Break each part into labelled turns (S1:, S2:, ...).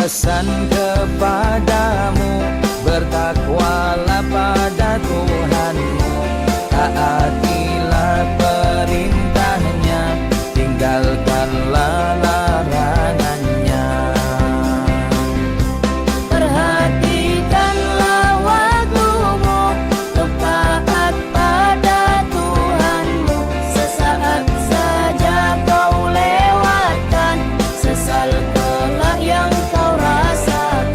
S1: pesan kepadamu, bertakwalah pada Tuhanmu, taatilah perintahnya, tinggalkanlah larangannya. Perhatikanlah waktumu untuk taat pada Tuhanmu, sesaat saja kau lewatkan, sesal kelak yang kau rasakan.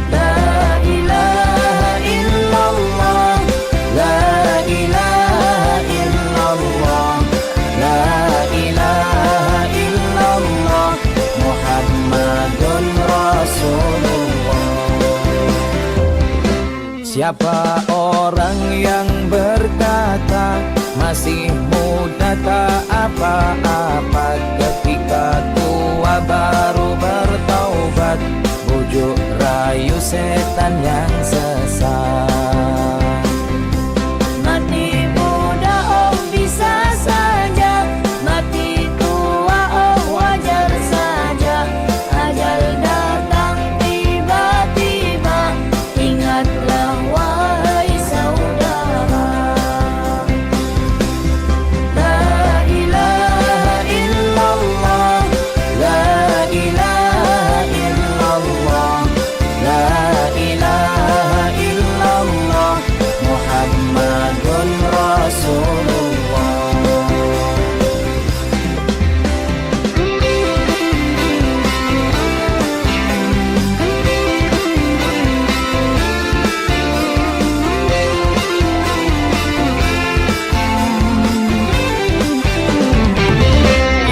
S1: La ilaha illallah, la ilaha illallah, la ilaha illallah, Muhammadun Rasulullah. Siapa orang yang berkata masih muda tak apa-apa, ketika tua baru bertaubat, bujuk rayu setan yang sesat. Mati muda oh bisa saja, mati tua oh wajar saja, ajal datang tiba-tiba, ingatlah wahai saudara. La ilaha illallah, la ilaha illallah, la ilaha illallah, Muhammadun Rasulullah.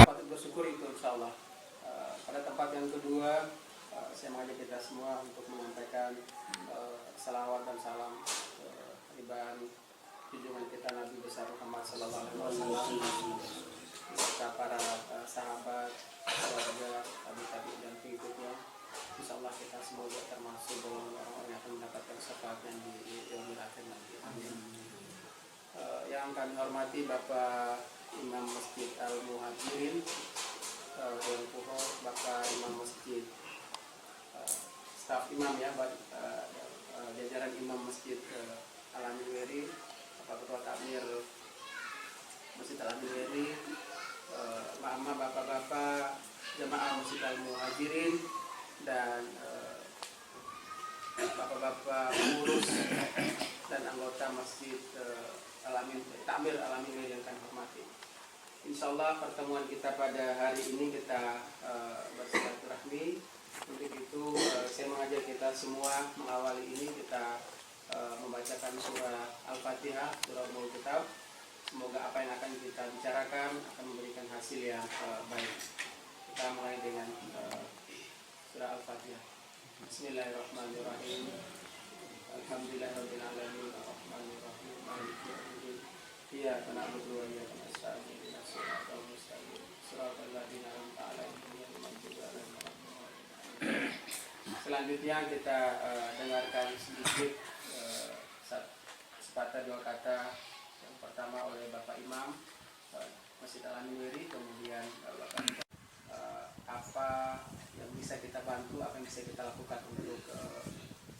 S2: Patut bersyukur itu insya Allah. Pada tempat yang kedua, saya mengajak kita semua untuk menyampaikan salawat dan salam ribahan junjungan kita Nabi besar Muhammad Sallallahu Alaihi Wasallam beserta para sahabat, keluarga, tabi-tabi dan pengikutnya. Insya Allah kita semoga termasuk golongan orang-orang yang akan mendapatkan syafaatnya di yaumil akhir nanti. Amin. Yang kami hormati Bapak Imam Masjid Al-Muhajirin Dewan Puro, Bapak Imam Masjid, staf imam ya, jajaran Imam Masjid Al-Amin Weri, Bapak Ketua Takmir Masjid Al-Amin Weri, Mama, Bapak-bapak jemaah Masjid Al-Muhajirin, dan Bapak-bapak pengurus dan anggota Masjid Al-Amin Takmir Al-Amin Weri yang kami hormati. Insya Allah pertemuan kita pada hari ini kita bersilaturahmi. Untuk itu saya mengajak kita semua mengawali ini kita membacakan surah Al-Fatihah, surah Ummul Kitab. Semoga apa yang akan kita bicarakan akan memberikan hasil yang baik. Kita mulai dengan surah Al-Fatihah. Bismillahirrahmanirrahim. Alhamdulillahirabbil alamin, arrahmanir rahim, maliki yaumiddin. Iyyaka na'budu wa iyyaka nasta'in, ihdinas siratal mustaqim, siratal ladzina an'amta 'alaihim ghairil maghdubi 'alaihim waladdallin. Selanjutnya kita dengarkan sedikit sepatah dua kata. Yang pertama oleh Bapak Imam Masjid Al-Amin Weri, kemudian Bapak apa yang bisa kita bantu, apa yang bisa kita lakukan untuk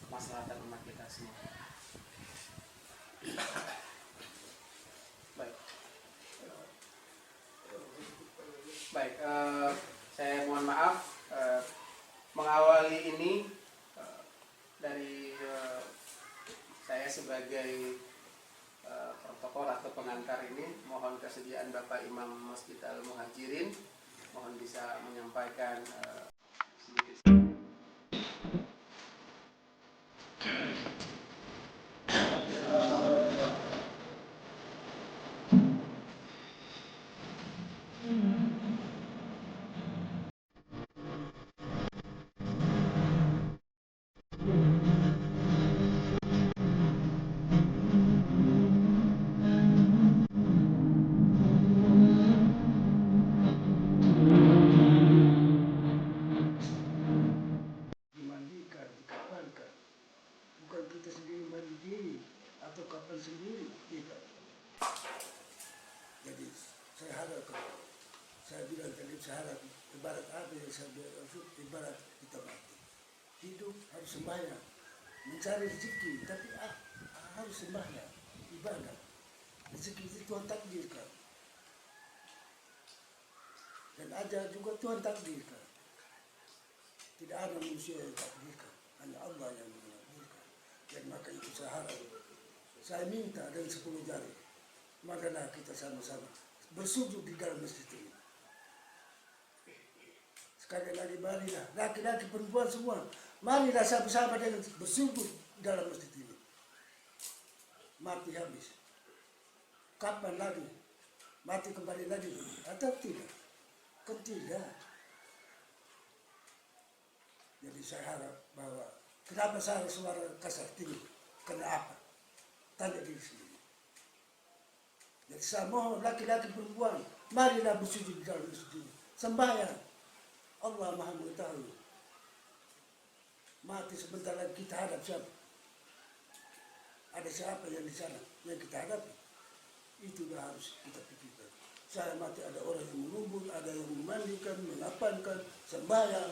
S2: kemaslahatan umat kita semua. Baik, saya mohon maaf mengawali ini dari saya sebagai protokol atau pengantar ini. Mohon kesediaan Bapak Imam Masjid Al-Muhajirin, mohon bisa menyampaikan sedikit.
S3: sabda Rasul ibarat kita mati. Hidup harus sembahyang, mencari rezeki, tapi harus sembahyang, ibadah. Rezeki itu Tuhan takdirkan. Dan ajal juga Tuhan takdirkan. Tidak ada manusia yang takdirkan, hanya Allah yang menakdirkan. Dan maka itu saya harap, saya minta dengan 10 jari, marilah kita sama-sama bersujud di dalam masjid ini. Sekali lagi marilah, laki-laki perempuan semua, marilah sama-sama dengan bersujud di dalam masjid ini. Mati habis. Kapan lagi? Mati kembali lagi atau tidak? Kan tidak. Jadi saya harap bahwa kenapa saya suara kasar tinggi? Kenapa? Tanya diri sendiri. Jadi saya mohon laki-laki perempuan, marilah bersujud di dalam masjid ini. Sembahyang. Allah Maha mengetahui. Mati sebentar lagi kita hadap siapa? Ada siapa yang di sana yang kita hadapi? Itulah harus kita pikirkan. Saya mati ada orang yang mengumpul, ada yang memandikan, mengapankan, sembahyang.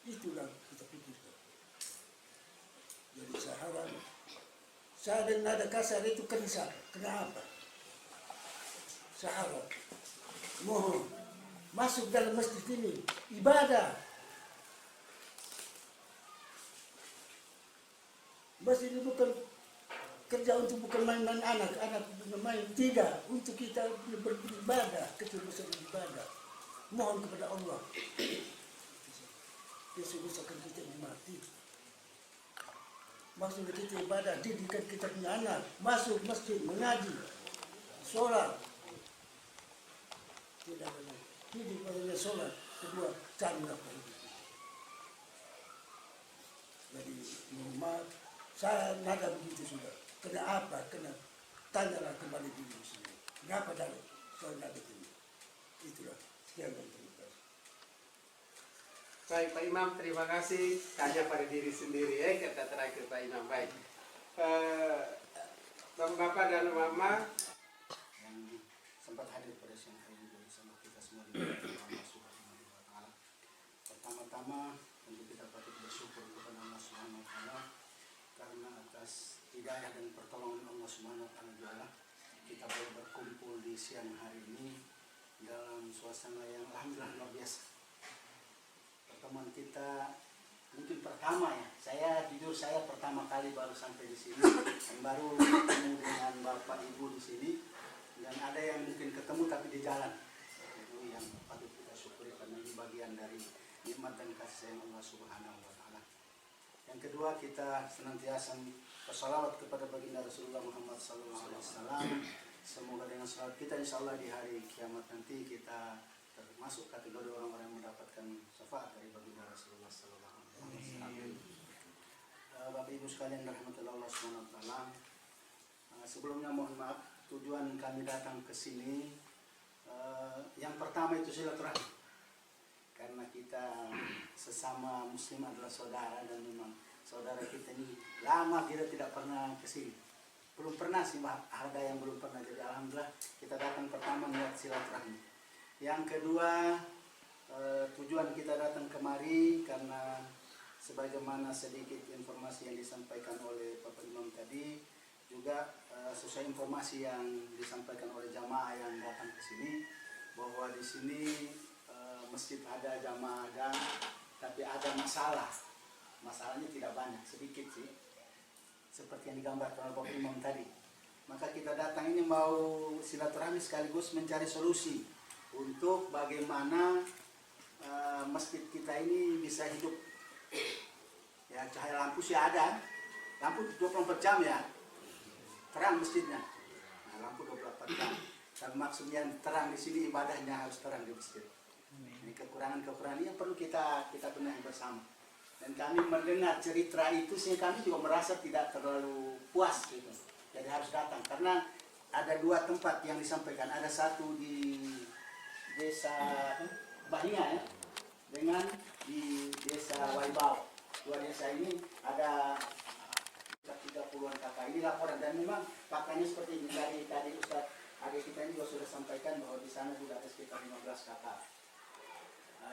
S3: Itulah kita pikirkan. Jadi saya harap, saya dengan nada kasar itu kenapa? Saya harap, mohon masuk dalam masjid ini, ibadah. Masjid ini bukan kerja untuk bukan main-main anak main, tidak, untuk kita beribadah, ketulusan ibadah. Mohon kepada Allah. Bisa-bisakan kita ini mati. Maksud kita ibadah, didikan kita punya anak, masuk masjid, mengaji, sholat. Tidak boleh. Didik padanya sholat. Kedua, cari nafkah hidup. Jadi, mohon maaf, saya nada begitu sudah. Kena apa? Kena tanyalah kembali diri sendiri. Kenapa dari saya nada ini? Itulah. Sekian dan terima kasih.
S2: Baik Pak Imam, terima kasih. Tanya pada diri sendiri ya, kata terakhir Pak Imam. Baik, Bapak dan Mama
S4: yang sempat hadir pada siang hari ini bersama kita semua di Allah Subhanahu wa Ta'ala. Pertama-tama tentu kita patut bersyukur kepada Allah Subhanahu wa Ta'ala karena atas hidayah dan pertolongan Allah Subhanahu wa Ta'ala juga kita boleh berkumpul di siang hari ini dalam suasana yang alhamdulillah luar biasa. Pertemuan kita mungkin pertama ya, saya pertama kali baru sampai di sini dan baru ketemu dengan Bapak Ibu di sini, dan ada yang mungkin ketemu tapi di jalan. Itu yang patut kita syukuri karena ini bagian dari nikmat dan kasih sayang Allah Subhanahu wa Ta'ala. Yang kedua, kita senantiasa bersalawat kepada baginda Rasulullah Muhammad SAW. Semoga dengan salawat kita insyaallah di hari kiamat nanti kita termasuk kategori orang-orang yang mendapatkan syafaat dari baginda Rasulullah SAW. Bapak Ibu sekalian rahmatullah Allah Subhanahu wa Ta'ala. Sebelumnya mohon maaf, tujuan kami datang ke sini yang pertama itu silaturahmi. Karena kita sesama muslim adalah saudara, dan memang saudara kita ini lama kita tidak pernah ke sini. Belum pernah sih, ada yang belum pernah. Jadi alhamdulillah kita datang pertama niat silaturahmi. Yang kedua, tujuan kita datang kemari karena sebagaimana sedikit informasi yang disampaikan oleh Bapak Imam tadi, juga sesuai informasi yang disampaikan oleh jamaah yang datang ke sini, bahwa di sini masjid ada, jamaah ada, tapi ada masalah. Masalahnya tidak banyak, sedikit sih, seperti yang digambarkan oleh Bapak Imam tadi. Maka kita datang ini mau silaturahmi sekaligus mencari solusi untuk bagaimana masjid kita ini bisa hidup. Ya, cahaya lampu sih ada, lampu 24 jam ya, terang masjidnya. Nah, lampu 24 jam. Dan maksudnya terang di sini, ibadahnya harus terang di masjid. Ini kekurangan-kekurangan yang perlu kita benahi bersama. Dan kami mendengar cerita itu, sehingga kami juga merasa tidak terlalu puas gitu. Jadi harus datang karena ada dua tempat yang disampaikan. Ada satu di desa Bahinga ya, dengan di desa Waibau. Dua desa ini ada 30-an kakak. Ini laporan, dan memang faktanya seperti ini. Tadi Ustaz adik kita ini juga sudah sampaikan bahwa di sana juga ada sekitar 15 kakak.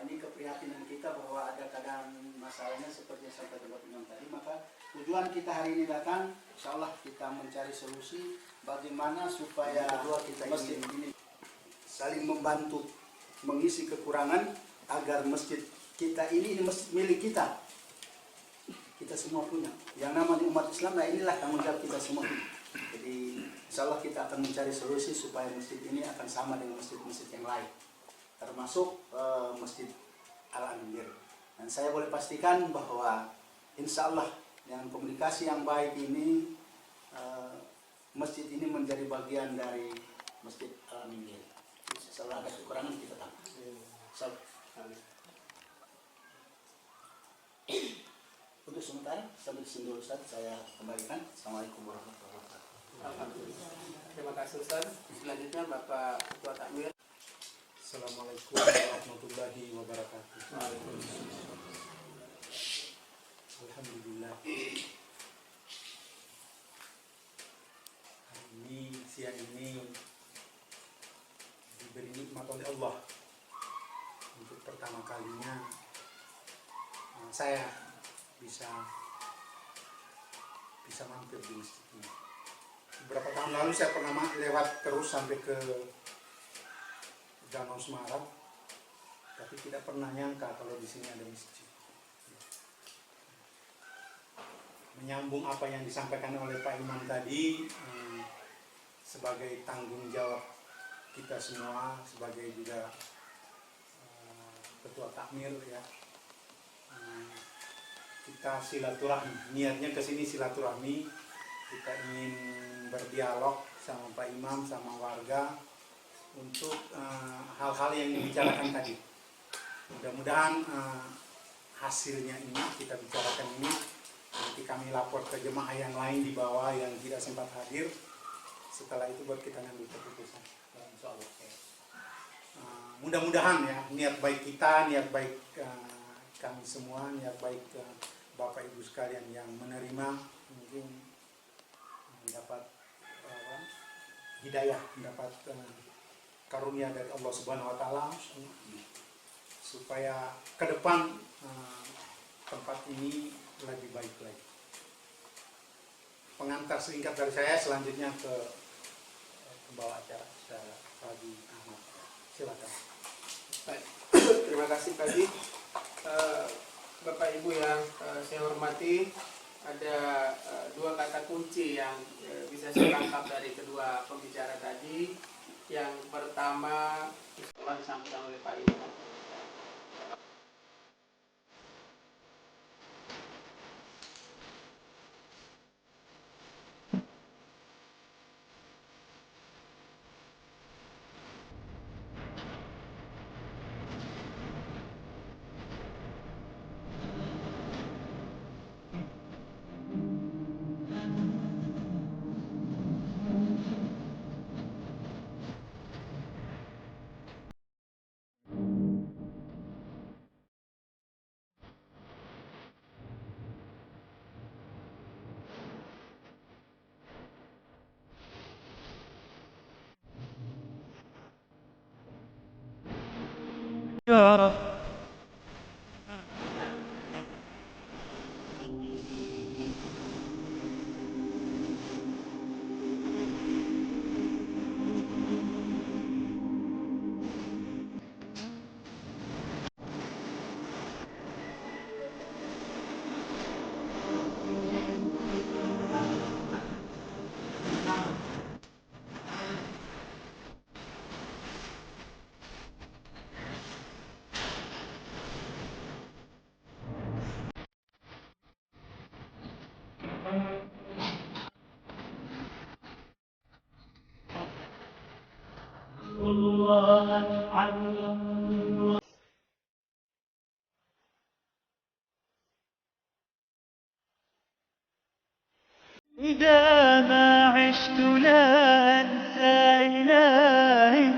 S4: Ini keprihatinan kita bahwa ada keadaan masalahnya seperti yang sampai Bapak Imam tadi. Maka tujuan kita hari ini datang, insya Allah kita mencari solusi bagaimana supaya masjid ini saling membantu mengisi kekurangan agar masjid kita ini masjid milik kita. Kita semua punya. Yang namanya umat Islam, nah inilah tanggung jawab kita semua. Jadi insya Allah kita akan mencari solusi supaya masjid ini akan sama dengan masjid-masjid yang lain, termasuk Masjid Al-Amin. Dan saya boleh pastikan bahwa insya Allah dengan komunikasi yang baik ini, masjid ini menjadi bagian dari Masjid Al-Amin. Setelah ada kekurangan kita tambah. Untuk sementara sampai di sini dulu Ustaz, saya kembalikan. Assalamualaikum warahmatullahi wabarakatuh.
S2: Alhamdulillah. Terima kasih Ustaz. Selanjutnya Bapak Ketua Takmir.
S5: Assalamualaikum warahmatullahi wabarakatuh. Alhamdulillah. Hari ini, siang ini diberi nikmat oleh Allah untuk pertama kalinya saya bisa mampir di masjid ini. Beberapa tahun lalu saya pernah lewat terus sampai ke Danau Semarak, tapi tidak pernah nyangka kalau di sini ada masjid. Menyambung apa yang disampaikan oleh Pak Imam tadi, sebagai tanggung jawab kita semua, sebagai juga ketua takmir ya, kita silaturahmi. Niatnya ke sini silaturahmi, kita ingin berdialog sama Pak Imam, sama warga, untuk hal-hal yang dibicarakan tadi. Mudah-mudahan hasilnya ini kita bicarakan ini nanti kami lapor ke jemaah yang lain di bawah yang tidak sempat hadir. Setelah itu buat kita ngambil keputusan. Insyaallah. Mudah-mudahan ya niat baik kita, niat baik kami semua, niat baik Bapak Ibu sekalian yang menerima mungkin mendapat hidayah, mendapat karunia dari Allah Subhanahu wa taala, supaya ke depan tempat ini lebih baik lagi. Pengantar singkat dari saya, selanjutnya ke pembawa acara Pak Ahmad. Silakan.
S2: Baik. Terima kasih Pak Haji. Bapak Ibu yang saya hormati, ada dua kata kunci yang bisa saya tangkap dari kedua pembicara tadi. Yang pertama, insya disampaikan oleh Pak Ibu.
S1: إذا ما عشت لا أنسى إلهي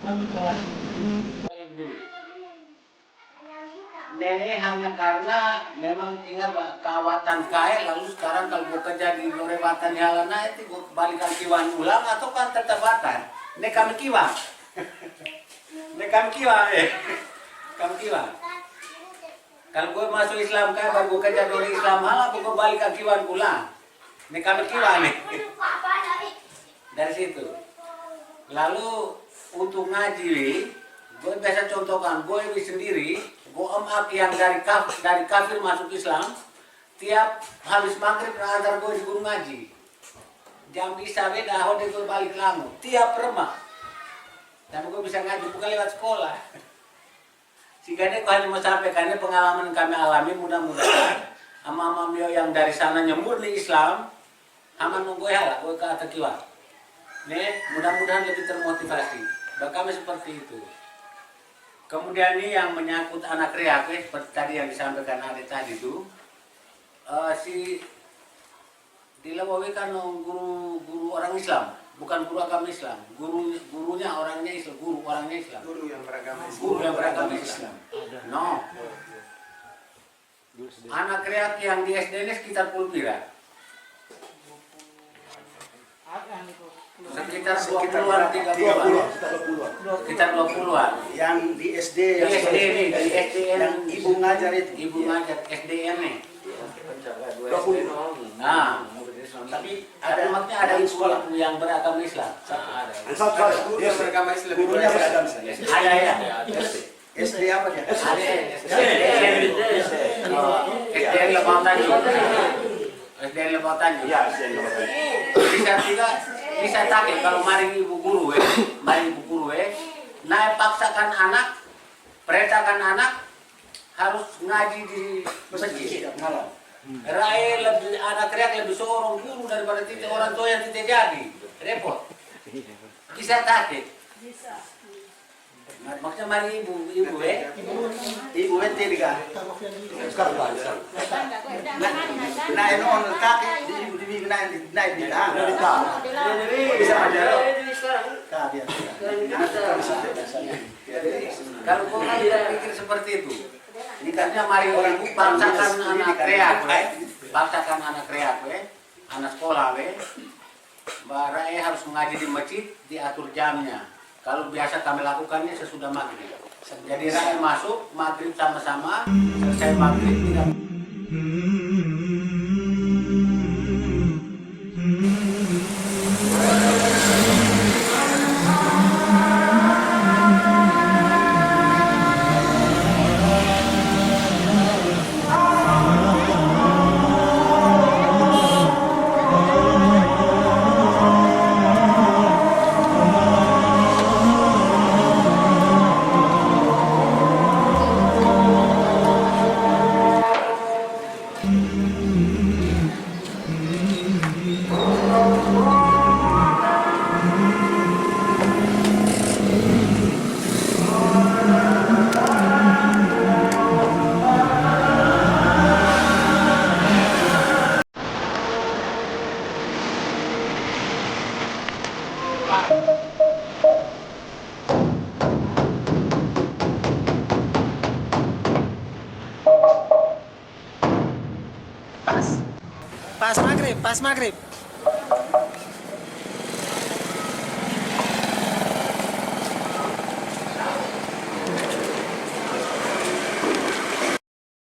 S1: أنت
S6: Nenek hanya karena memang ingat kawatan kaya, lalu sekarang kalau gue kerja di Lorewatan Halana itu gue balikan kiwan ulang atau kan tetap batan. Ini kami kiwan. Ini kami kiwan kami kiwan. Kalau gue masuk Islam kaya baru gue kerja dari Islam halal, gue balikan kiwan ulang. Ini kami kiwan nih. Dari situ. Lalu untuk ngaji, gue biasa contohkan, gue sendiri, gue yang dari kafir masuk Islam, tiap habis maghrib antar gue di gunung ngaji. Jam bisa beda, hode gue balik lamu, tiap remah. Dan gue bisa ngaji bukan lewat sekolah. Sehingga ini hanya mau sampaikan ini pengalaman kami alami, mudah-mudahan ama-ama yang dari sana nyemur di Islam, aman nunggu ya, gue ke atas kiwa. Nih, mudah-mudahan lebih termotivasi. Kami seperti itu. Kemudian ini yang menyangkut anak reak, seperti tadi yang disampaikan adik tadi itu, si Dilawawi kan guru orang Islam, bukan guru agama Islam, gurunya orangnya Islam, guru orangnya Islam.
S2: Guru yang beragama Islam.
S6: Guru yang beragama Islam. No. Anak reak yang di SD ini sekitar puluhan. Sekitar 20-an, 30-an. Sekitar 20-an.
S4: Yang di SD,
S6: Di SD ini, di SDN
S4: yang ibu ngajar itu.
S6: Ibu ngajar SDN nih.
S4: 20.
S6: Nah,
S4: Tapi
S6: ada maksudnya ada sekolah yang beragama Islam.
S2: Guru yang beragama Islam.
S4: Gurunya beragama Islam.
S6: Ada ya.
S4: SD apa dia?
S6: Ada SDN Lebak Tanjung. SDN Lebak Tanjung. Bisa takut kalau mari ibu guru naik paksakan anak, perintahkan anak harus ngaji di masjid malam. Rai lebih anak teriak lebih seorang guru daripada orang tua yang tidak jadi repot. Bisa takut. Maksudnya mari ibu tiga.
S4: Nah, ini on kaki di naik di bisa aja.
S6: Kalau kau tidak pikir seperti itu, ini karena mari ibu paksakan anak kreak, paksakan anak kreak, anak sekolah, Barai harus mengaji di masjid, diatur jamnya. Kalau biasa kami lakukannya sesudah maghrib. Jadi rakyat masuk maghrib sama-sama, selesai maghrib tidak.
S7: Pas maghrib.